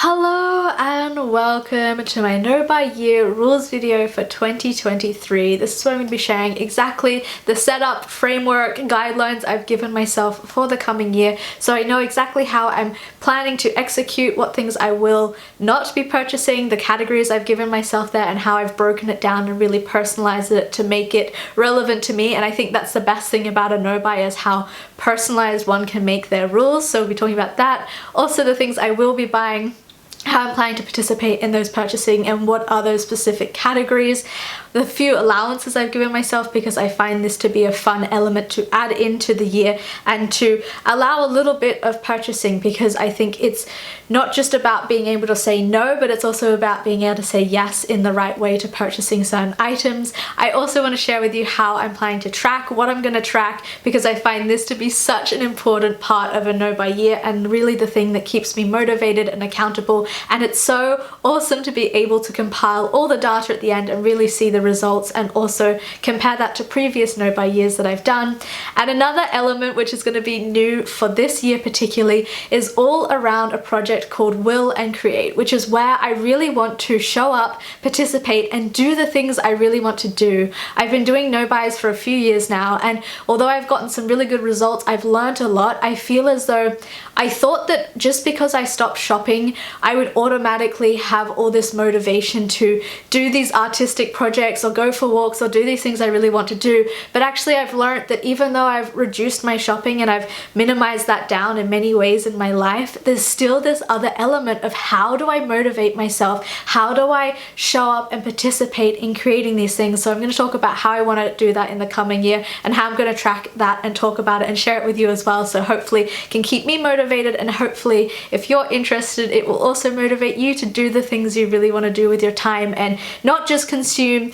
Hello and welcome to my Know by Year rules video for 2023. This is where I'm going to be sharing exactly the setup, framework, guidelines I've given myself for the coming year, so I know exactly how I'm planning to execute, what things I will not be purchasing, the categories I've given myself there, and how I've broken it down and really personalized it to make it relevant to me. And I think that's the best thing about a Know by is how personalized one can make their rules. So we'll be talking about that. Also the things I will be buying, how I'm planning to participate in those purchasing, and what are those specific categories. The few allowances I've given myself because I find this to be a fun element to add into the year and to allow a little bit of purchasing, because I think it's not just about being able to say no, but it's also about being able to say yes in the right way to purchasing certain items. I also want to share with you how I'm planning to track, what I'm going to track, because I find this to be such an important part of a Know by Year and really the thing that keeps me motivated and accountable. And it's so awesome to be able to compile all the data at the end and really see the results, and also compare that to previous Know by Years that I've done. And another element which is going to be new for this year particularly is all around a project called Will and Create, which is where I really want to show up, participate, and do the things I really want to do. I've been doing Know bys for a few years now, and although I've gotten some really good results, I've learned a lot. I feel as though I thought that just because I stopped shopping, I would automatically have all this motivation to do these artistic projects or go for walks or do these things I really want to do. But actually I've learned that even though I've reduced my shopping and I've minimized that down in many ways in my life, there's still this other element of how do I motivate myself? How do I show up and participate in creating these things? So I'm going to talk about how I want to do that in the coming year and how I'm going to track that and talk about it and share it with you as well. So hopefully it can keep me motivated, and hopefully if you're interested, it will also motivate you to do the things you really want to do with your time and not just consume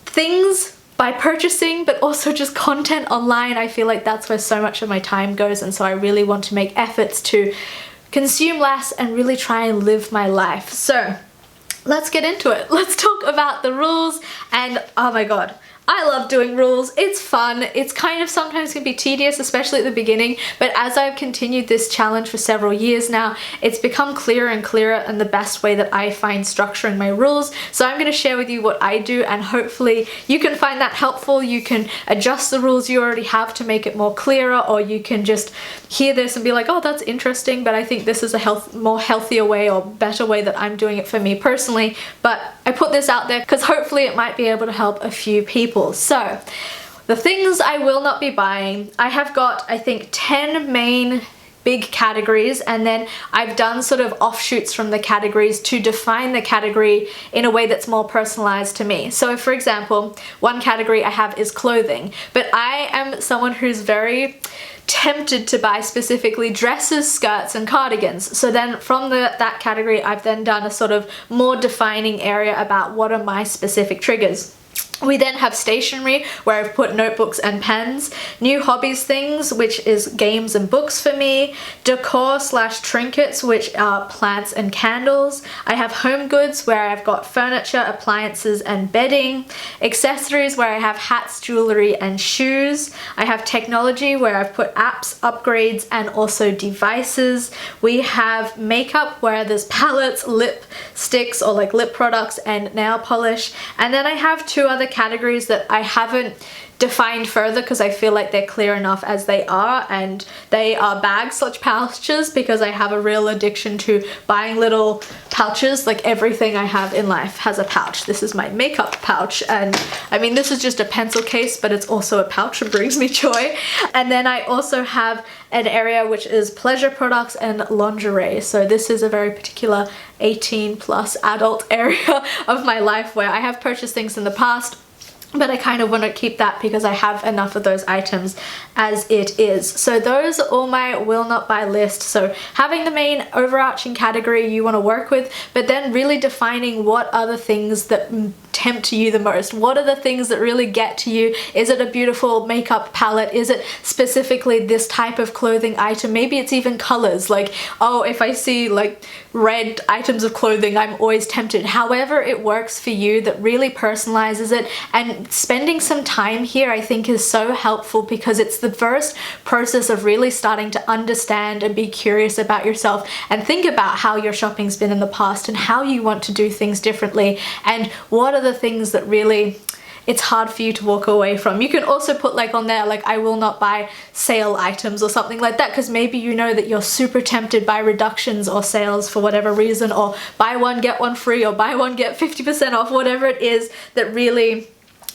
things by purchasing, but also just content online. I feel like that's where so much of my time goes, and so I really want to make efforts to consume less and really try and live my life. So let's get into it. Let's talk about the rules. And oh my god, I love doing rules. It's fun. It's kind of sometimes can be tedious, especially at the beginning, but as I've continued this challenge for several years now, it's become clearer and clearer and the best way that I find structuring my rules. So I'm going to share with you what I do, and hopefully you can find that helpful. You can adjust the rules you already have to make it more clearer, or you can just hear this and be like, oh, that's interesting, but I think this is a more healthier way or better way that I'm doing it for me personally. But I put this out there because hopefully it might be able to help a few people. So the things I will not be buying, I have got I think 10 main big categories, and then I've done sort of offshoots from the categories to define the category in a way that's more personalized to me. So for example, one category I have is clothing, but I am someone who's very tempted to buy specifically dresses, skirts, and cardigans. So then from that category, I've then done a sort of more defining area about what are my specific triggers. We then have stationery, where I've put notebooks and pens, new hobbies things, which is games and books for me, decor / trinkets, which are plants and candles. I have home goods, where I've got furniture, appliances, and bedding, accessories, where I have hats, jewelry, and shoes. I have technology, where I've put apps, upgrades, and also devices. We have makeup, where there's palettes, lipsticks or like lip products, and nail polish. And then I have two other categories that I haven't defined further because I feel like they're clear enough as they are, and they are bags / pouches, because I have a real addiction to buying little pouches. Like everything I have in life has a pouch. This is my makeup pouch, and I mean this is just a pencil case, but it's also a pouch and brings me joy. And then I also have an area which is pleasure products and lingerie. So this is a very particular 18+ adult area of my life where I have purchased things in the past, but I kind of want to keep that because I have enough of those items as it is. So those are all my will not buy list. So having the main overarching category you want to work with, but then really defining what are the things that tempt you the most? What are the things that really get to you? Is it a beautiful makeup palette? Is it specifically this type of clothing item? Maybe it's even colors, like, oh, if I see like red items of clothing, I'm always tempted. However it works for you, that really personalizes it. And spending some time here, I think, is so helpful, because it's the first process of really starting to understand and be curious about yourself and think about how your shopping's been in the past and how you want to do things differently, and what are the things that really it's hard for you to walk away from. You can also put like on there, like, I will not buy sale items or something like that, because maybe you know that you're super tempted by reductions or sales for whatever reason, or buy one get one free, or buy one get 50% off, whatever it is that really,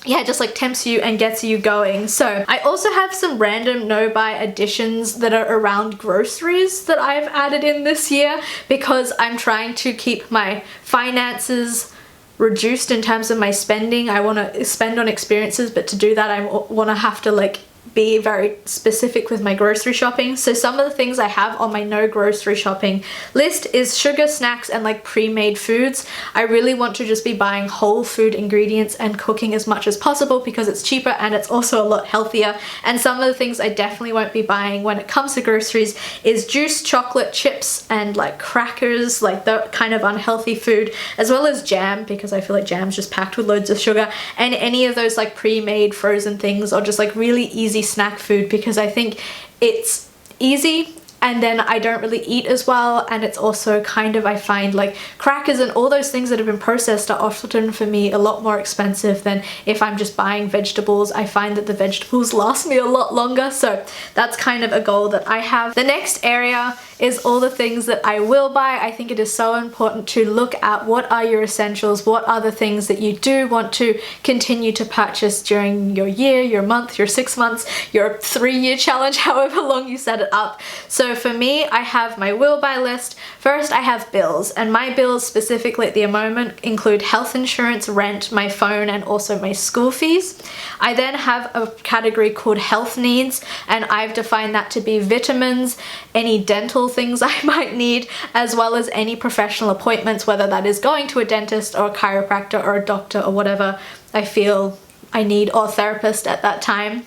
yeah, just like tempts you and gets you going. So I also have some random no-buy additions that are around groceries that I've added in this year, because I'm trying to keep my finances reduced in terms of my spending. I want to spend on experiences, but to do that I want to have to like be very specific with my grocery shopping. So some of the things I have on my no grocery shopping list is sugar, snacks, and like pre-made foods. I really want to just be buying whole food ingredients and cooking as much as possible, because it's cheaper and it's also a lot healthier. And some of the things I definitely won't be buying when it comes to groceries is juice, chocolate, chips, and like crackers, like the kind of unhealthy food, as well as jam, because I feel like jam's just packed with loads of sugar, and any of those like pre-made frozen things, or just like really easy snack food, because I think it's easy and then I don't really eat as well, and it's also kind of, I find like crackers and all those things that have been processed are often for me a lot more expensive than if I'm just buying vegetables. I find that the vegetables last me a lot longer, so that's kind of a goal that I have. The next area is all the things that I will buy. I think it is so important to look at what are your essentials, what are the things that you do want to continue to purchase during your year, your month, your 6 months, your 3-year challenge, however long you set it up. So for me, I have my will buy list. First, I have bills, and my bills specifically at the moment include health insurance, rent, my phone, and also my school fees. I then have a category called health needs, and I've defined that to be vitamins, any dental things I might need, as well as any professional appointments, whether that is going to a dentist or a chiropractor or a doctor or whatever I feel I need, or therapist at that time.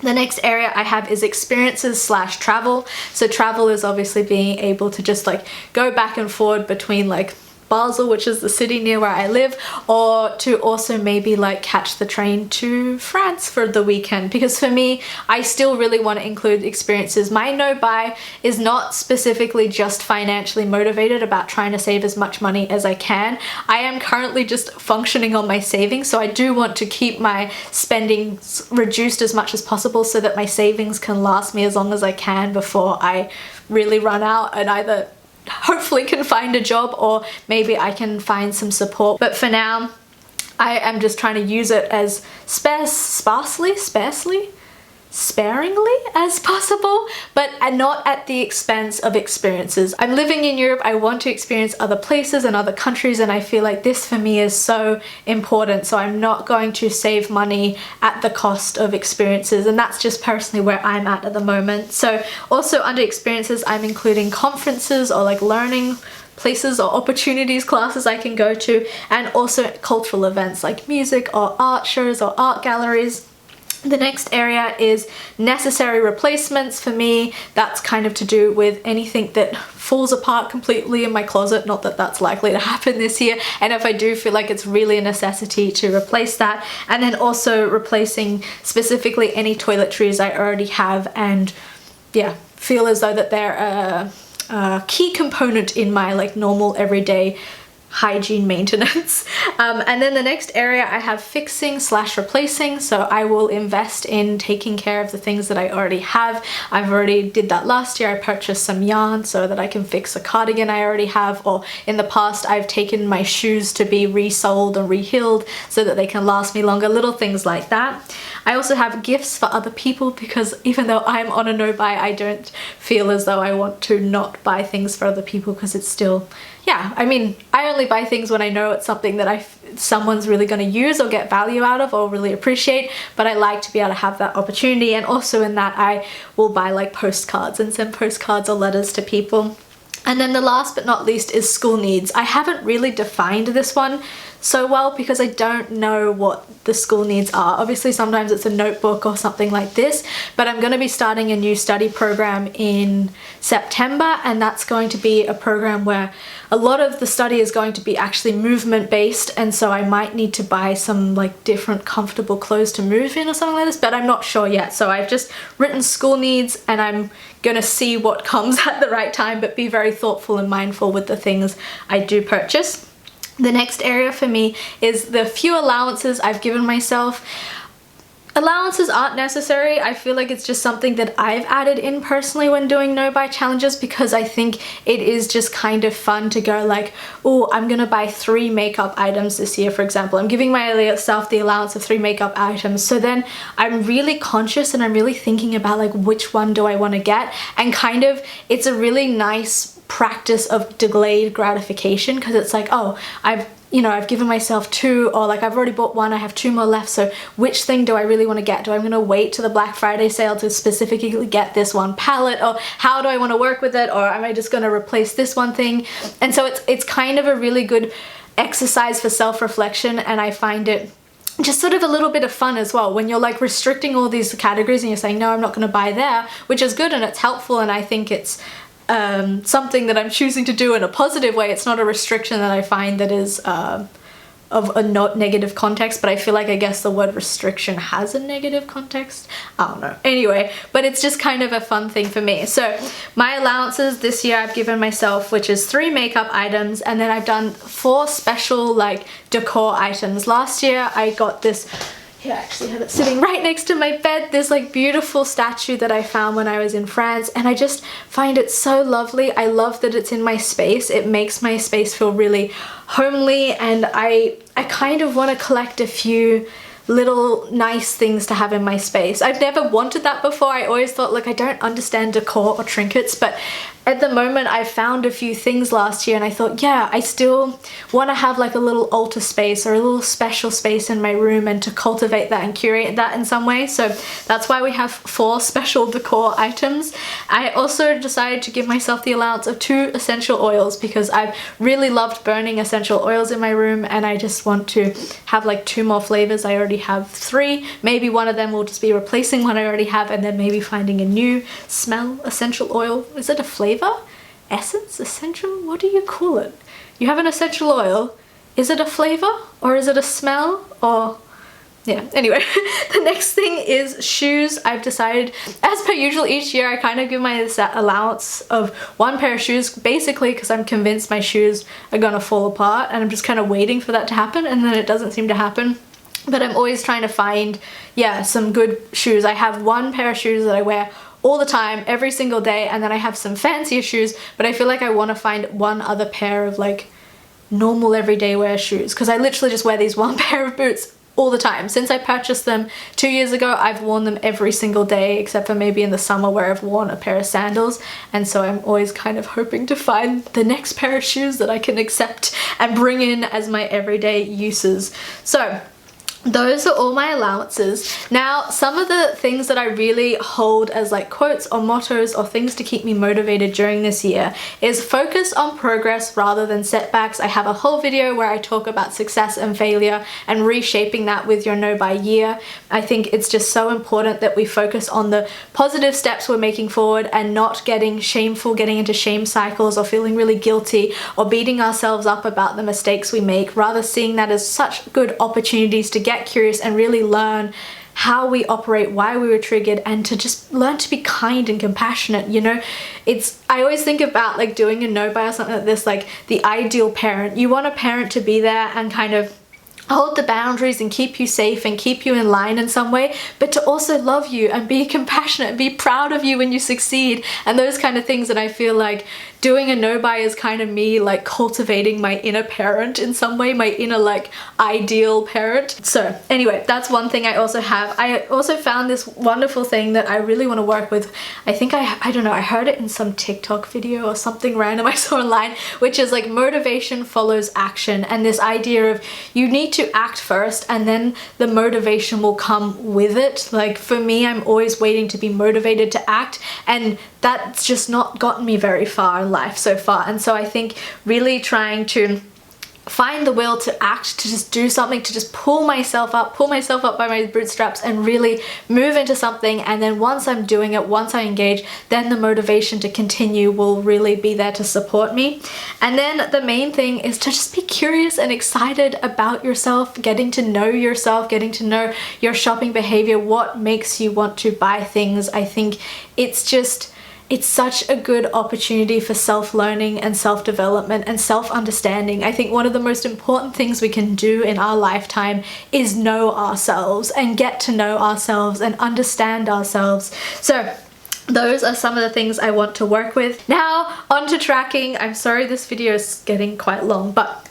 The next area I have is experiences / travel. So travel is obviously being able to just like go back and forward between like Basel, which is the city near where I live, or to also maybe like catch the train to France for the weekend, because for me, I still really want to include experiences. My no buy is not specifically just financially motivated about trying to save as much money as I can. I am currently just functioning on my savings, so I do want to keep my spending reduced as much as possible so that my savings can last me as long as I can before I really run out and either hopefully can find a job, or maybe I can find some support. But for now, I am just trying to use it as sparingly as possible, but not at the expense of experiences. I'm living in Europe, I want to experience other places and other countries, and I feel like this for me is so important, so I'm not going to save money at the cost of experiences, and that's just personally where I'm at the moment. So also under experiences, I'm including conferences or like learning places or opportunities, classes I can go to, and also cultural events like music or art shows or art galleries. The next area is necessary replacements. For me, that's kind of to do with anything that falls apart completely in my closet, not that that's likely to happen this year, and if I do feel like it's really a necessity to replace that. And then also replacing specifically any toiletries I already have, and yeah, feel as though that they're a key component in my like normal everyday hygiene maintenance. And then the next area I have fixing / replacing. So I will invest in taking care of the things that I already have. I've already did that last year. I purchased some yarn so that I can fix a cardigan I already have, or in the past I've taken my shoes to be resoled and rehealed so that they can last me longer, little things like that. I also have gifts for other people, because even though I'm on a no buy, I don't feel as though I want to not buy things for other people, because it's still, yeah, I mean, I only buy things when I know it's something that someone's really going to use or get value out of or really appreciate, but I like to be able to have that opportunity. And also in that, I will buy like postcards and send postcards or letters to people. And then the last but not least is school needs. I haven't really defined this one so well because I don't know what the school needs are. Obviously sometimes it's a notebook or something like this, but I'm going to be starting a new study program in September, and that's going to be a program where a lot of the study is going to be actually movement based, and so I might need to buy some like different comfortable clothes to move in or something like this, but I'm not sure yet. So I've just written school needs and I'm gonna see what comes at the right time, but be very thoughtful and mindful with the things I do purchase. The next area for me is the few allowances I've given myself. Allowances aren't necessary. I feel like it's just something that I've added in personally when doing no buy challenges, because I think it is just kind of fun to go like, oh, I'm gonna buy 3 makeup items this year, for example. I'm giving myself the allowance of 3 makeup items. So then I'm really conscious and I'm really thinking about like which one do I want to get, and kind of it's a really nice practice of delayed gratification, because it's like, oh, I've given myself 2, or like I've already bought 1, I have 2 more left, so which thing do I really want to get? Do I want to wait to the Black Friday sale to specifically get this one palette, or how do I want to work with it, or am I just going to replace this one thing? And so it's kind of a really good exercise for self-reflection, and I find it just sort of a little bit of fun as well when you're like restricting all these categories and you're saying, no, I'm not going to buy there, which is good and it's helpful, and I think it's something that I'm choosing to do in a positive way. It's not a restriction that I find that is of a not negative context, but I feel like I guess the word restriction has a negative context. I don't know. Anyway, but it's just kind of a fun thing for me. So my allowances this year I've given myself, which is 3 makeup items, and then I've done 4 special like decor items. Last year I got this, here, I actually have it sitting right next to my bed, this like beautiful statue that I found when I was in France, and I just find it so lovely. I love that it's in my space. It makes my space feel really homely, and I kind of want to collect a few little nice things to have in my space. I've never wanted that before. I always thought like I don't understand decor or trinkets, but at the moment I found a few things last year and I thought, yeah, I still want to have like a little altar space or a little special space in my room, and to cultivate that and curate that in some way. So that's why we have 4 special decor items. I also decided to give myself the allowance of 2 essential oils, because I've really loved burning essential oils in my room, and I just want to have like 2 more flavors. I already have 3. Maybe one of them will just be replacing one I already have, and then maybe finding a new smell essential oil. Is it a flavor? Essence? Essential? What do you call it? You have an essential oil. Is it a flavor or is it a smell? Or yeah, anyway. The next thing is shoes. I've decided, as per usual each year, I kind of give myself allowance of 1 pair of shoes, basically because I'm convinced my shoes are gonna fall apart, and I'm just kind of waiting for that to happen, and then it doesn't seem to happen. But I'm always trying to find, yeah, some good shoes. I have 1 pair of shoes that I wear all the time, every single day, and then I have some fancier shoes, but I feel like I want to find 1 other pair of like normal everyday wear shoes, because I literally just wear these 1 pair of boots all the time. Since I purchased them 2 years ago, I've worn them every single day, except for maybe in the summer where I've worn a pair of sandals, and so I'm always kind of hoping to find the next pair of shoes that I can accept and bring in as my everyday uses. So those are all my allowances. Now, some of the things that I really hold as like quotes or mottos or things to keep me motivated during this year is focus on progress rather than setbacks. I have a whole video where I talk about success and failure and reshaping that with your no buy year. I think it's just so important that we focus on the positive steps we're making forward and not getting shameful, getting into shame cycles or feeling really guilty or beating ourselves up about the mistakes we make, rather seeing that as such good opportunities to get curious and really learn how we operate, why we were triggered, and to just learn to be kind and compassionate. You know, I always think about like doing a no buy or something like this, like the ideal parent. You want a parent to be there and kind of hold the boundaries and keep you safe and keep you in line in some way, but to also love you and be compassionate and be proud of you when you succeed and those kind of things. And I feel like doing a no buy is kind of me like cultivating my inner parent in some way, my inner like ideal parent. So anyway, that's one thing I also have. I also found this wonderful thing that I really want to work with. I think I don't know, I heard it in some TikTok video or something random I saw online, which is like motivation follows action, and this idea of you need to act first and then the motivation will come with it. Like for me, I'm always waiting to be motivated to act, and that's just not gotten me very far in life so far. And so I think really trying to find the will to act, to just do something, to just pull myself up by my bootstraps and really move into something. And then once I'm doing it, once I engage, then the motivation to continue will really be there to support me. And then the main thing is to just be curious and excited about yourself, getting to know yourself, getting to know your shopping behavior, what makes you want to buy things. I think it's such a good opportunity for self-learning and self-development and self-understanding. I think one of the most important things we can do in our lifetime is know ourselves and get to know ourselves and understand ourselves. So those are some of the things I want to work with. Now, on to tracking. I'm sorry this video is getting quite long, but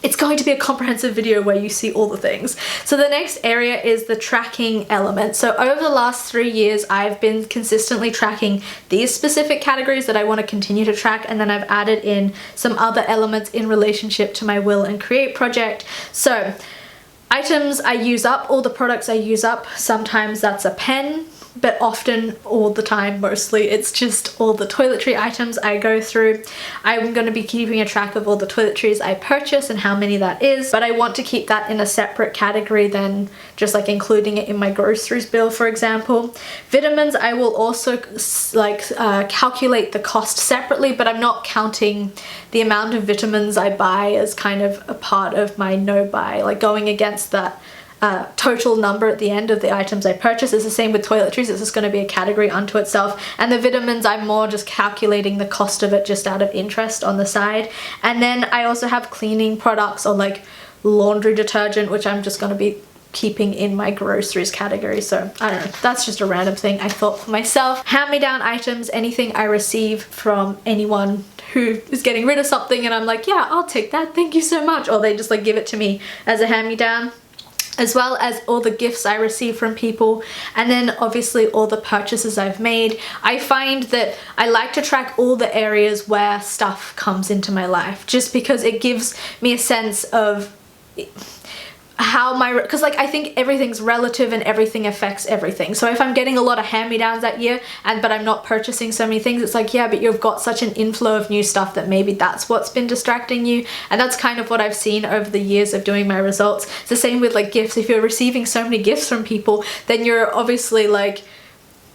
it's going to be a comprehensive video where you see all the things. So the next area is the tracking element. So over the last 3 years, I've been consistently tracking these specific categories that I want to continue to track, and then I've added in some other elements in relationship to my Will and Create project. So items I use up, all the products I use up, sometimes that's a pen, but often, all the time, mostly, it's just all the toiletry items I go through. I'm going to be keeping a track of all the toiletries I purchase and how many that is, but I want to keep that in a separate category than just like including it in my groceries bill, for example. Vitamins, I will also calculate the cost separately, but I'm not counting the amount of vitamins I buy as kind of a part of my no buy, like going against that total number at the end of the items I purchase. It's the same with toiletries. It's just going to be a category unto itself. And the vitamins, I'm more just calculating the cost of it just out of interest on the side. And then I also have cleaning products or like laundry detergent, which I'm just going to be keeping in my groceries category. So I don't know, that's just a random thing I thought for myself. Hand-me-down items, anything I receive from anyone who is getting rid of something and I'm like, yeah, I'll take that, thank you so much. Or they just like give it to me as a hand-me-down, as well as all the gifts I receive from people, and then obviously all the purchases I've made. I find that I like to track all the areas where stuff comes into my life, just because it gives me a sense of how because like I think everything's relative and everything affects everything. So if I'm getting a lot of hand-me-downs that year but I'm not purchasing so many things, it's like, yeah, but you've got such an inflow of new stuff that maybe that's what's been distracting you. And that's kind of what I've seen over the years of doing my results. It's the same with like gifts. If you're receiving so many gifts from people, then you're obviously like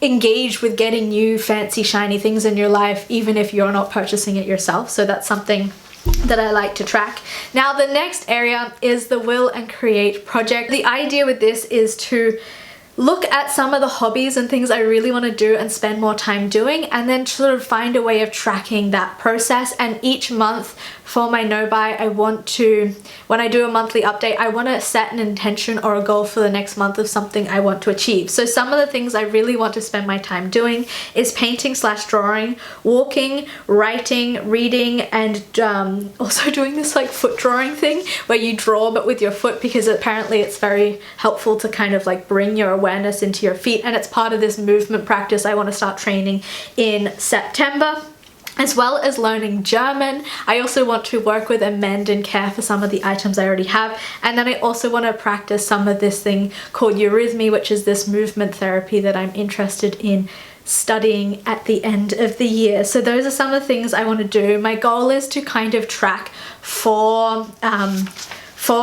engaged with getting new fancy shiny things in your life, even if you're not purchasing it yourself. So that's something that I like to track. Now the next area is the Will and Create project. The idea with this is to look at some of the hobbies and things I really want to do and spend more time doing, and then sort of find a way of tracking that process. And each month for my no buy, I want to, when I do a monthly update, I want to set an intention or a goal for the next month of something I want to achieve. So some of the things I really want to spend my time doing is painting / drawing, walking, writing, reading, and also doing this like foot drawing thing where you draw but with your foot, because apparently it's very helpful to kind of like bring your awareness into your feet, and it's part of this movement practice I want to start training in September. As well as learning German. I also want to work with and mend and care for some of the items I already have. And then I also want to practice some of this thing called eurythmy, which is this movement therapy that I'm interested in studying at the end of the year. So those are some of the things I want to do. My goal is to kind of track four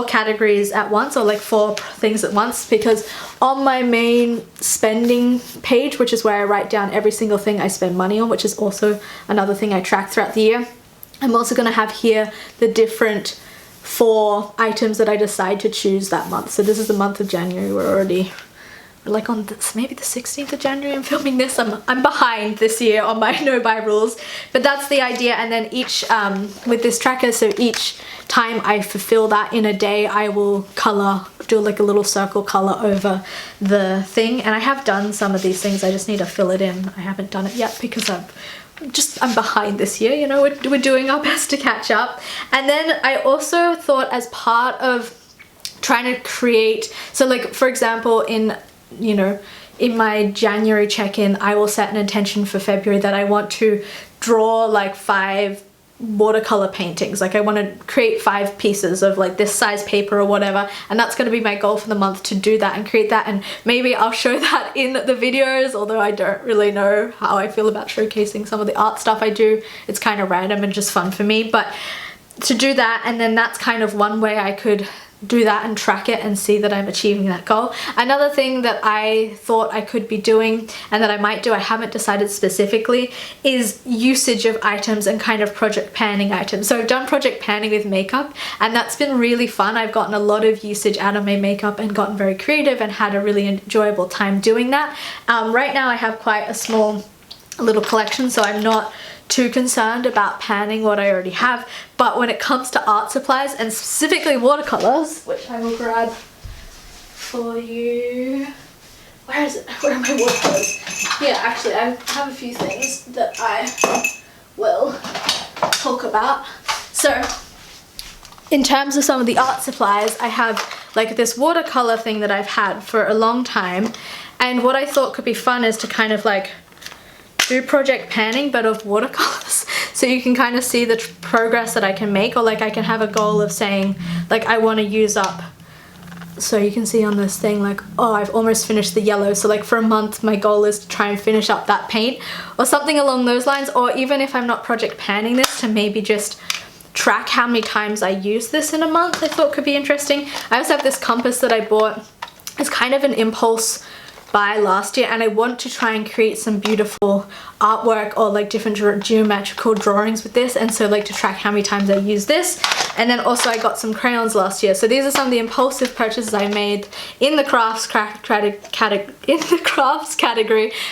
categories at once, or like 4 things at once, because on my main spending page, which is where I write down every single thing I spend money on, which is also another thing I track throughout the year, I'm also going to have here the different 4 items that I decide to choose that month. So this is the month of January. We're like on maybe the 16th of January I'm filming this. I'm behind this year on my no buy rules, but that's the idea. And then each with this tracker, so each time I fulfill that in a day, I will do like a little circle color over the thing. And I have done some of these things, I just need to fill it in. I haven't done it yet because I'm behind this year, you know, we're doing our best to catch up. And then I also thought, as part of trying to create, so like for example in my January check-in, I will set an intention for February that I want to draw like 5 watercolor paintings. Like I want to create 5 pieces of like this size paper or whatever, and that's going to be my goal for the month, to do that and create that. And maybe I'll show that in the videos, although I don't really know how I feel about showcasing some of the art stuff I do. It's kind of random and just fun for me, but to do that, and then that's kind of one way I could do that and track it and see that I'm achieving that goal. Another thing that I thought I could be doing and that I might do, I haven't decided specifically, is usage of items and kind of project panning items. So I've done project panning with makeup, and that's been really fun. I've gotten a lot of usage out of my makeup and gotten very creative and had a really enjoyable time doing that. Right now I have quite a small little collection, so I'm not too concerned about panning what I already have. But when it comes to art supplies, and specifically watercolors, which I will grab for you. Where is it? Where are my watercolors? Yeah, actually I have a few things that I will talk about. So in terms of some of the art supplies, I have like this watercolor thing that I've had for a long time, and what I thought could be fun is to kind of like do project panning but of watercolors, so you can kind of see the progress that I can make, or like I can have a goal of saying like I want to use up, so you can see on this thing like, oh, I've almost finished the yellow, so like for a month my goal is to try and finish up that paint or something along those lines. Or even if I'm not project panning this, to maybe just track how many times I use this in a month, I thought could be interesting. I also have this compass that I bought. It's kind of an impulse buy last year, and I want to try and create some beautiful artwork or like different geometrical drawings with this, and so like to track how many times I use this. And then also I got some crayons last year, so these are some of the impulsive purchases I made in the crafts category,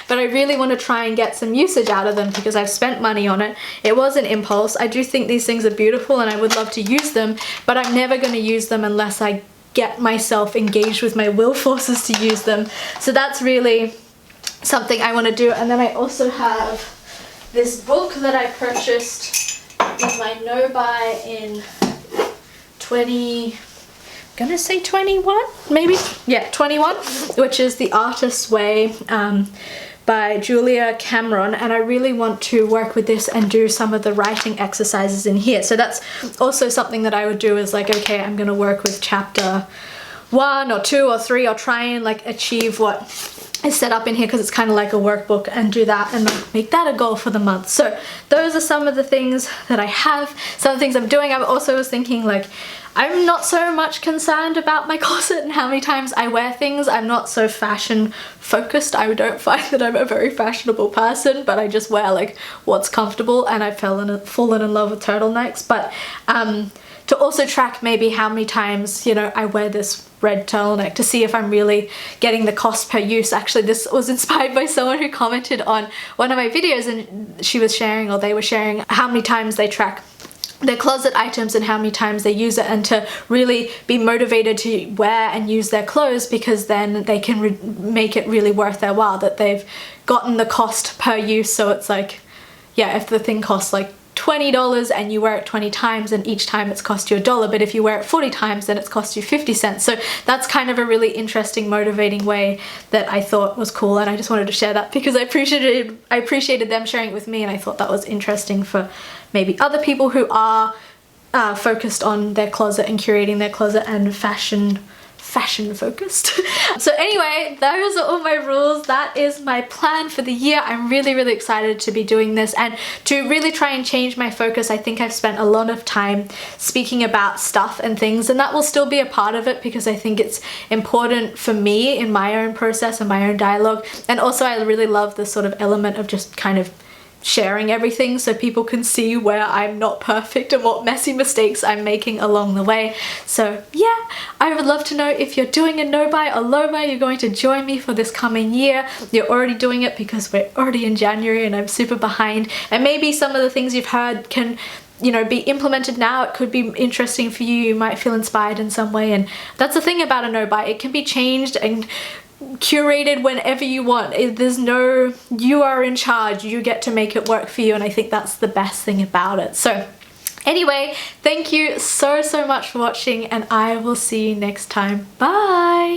but I really want to try and get some usage out of them because I've spent money on it. It was an impulse. I do think these things are beautiful and I would love to use them, but I'm never going to use them unless I get myself engaged with my will forces to use them. So that's really something I want to do. And then I also have this book that I purchased with my no buy in 21 maybe, yeah, 21, which is The Artist's Way by Julia Cameron, and I really want to work with this and do some of the writing exercises in here. So that's also something that I would do, is like, okay, I'm gonna work with chapter 1 or 2 or 3, or try and like achieve what is set up in here, because it's kind of like a workbook, and do that and like make that a goal for the month. So those are some of the things that I have, some of the things I'm doing. I also was thinking like, I'm not so much concerned about my closet and how many times I wear things. I'm not so fashion focused. I don't find that I'm a very fashionable person, but I just wear like what's comfortable, and I've fallen in love with turtlenecks. But to also track maybe how many times, you know, I wear this red turtleneck, to see if I'm really getting the cost per use. Actually, this was inspired by someone who commented on one of my videos, and she was sharing, or they were sharing, how many times they track their closet items and how many times they use it, and to really be motivated to wear and use their clothes, because then they can make it really worth their while, that they've gotten the cost per use. So it's like, yeah, if the thing costs like $20 and you wear it 20 times and each time it's cost you $1, but if you wear it 40 times then it's cost you 50 cents. So that's kind of a really interesting, motivating way that I thought was cool, and I just wanted to share that because I appreciated them sharing it with me, and I thought that was interesting for maybe other people who are focused on their closet and curating their closet and fashion focused. So anyway, those are all my rules. That is my plan for the year. I'm really excited to be doing this and to really try and change my focus. I think I've spent a lot of time speaking about stuff and things, and that will still be a part of it because I think it's important for me in my own process and my own dialogue. And also I really love the sort of element of just kind of sharing everything so people can see where I'm not perfect and what messy mistakes I'm making along the way. So yeah, I would love to know if you're doing a no buy or low buy, you're going to join me for this coming year. You're already doing it because we're already in January and I'm super behind, and maybe some of the things you've heard can, you know, be implemented now. It could be interesting for you. You might feel inspired in some way, and that's the thing about a no buy. It can be changed and curated whenever you want. There's no, you are in charge, you get to make it work for you, and I think that's the best thing about it. So anyway, thank you so much for watching, and I will see you next time. Bye!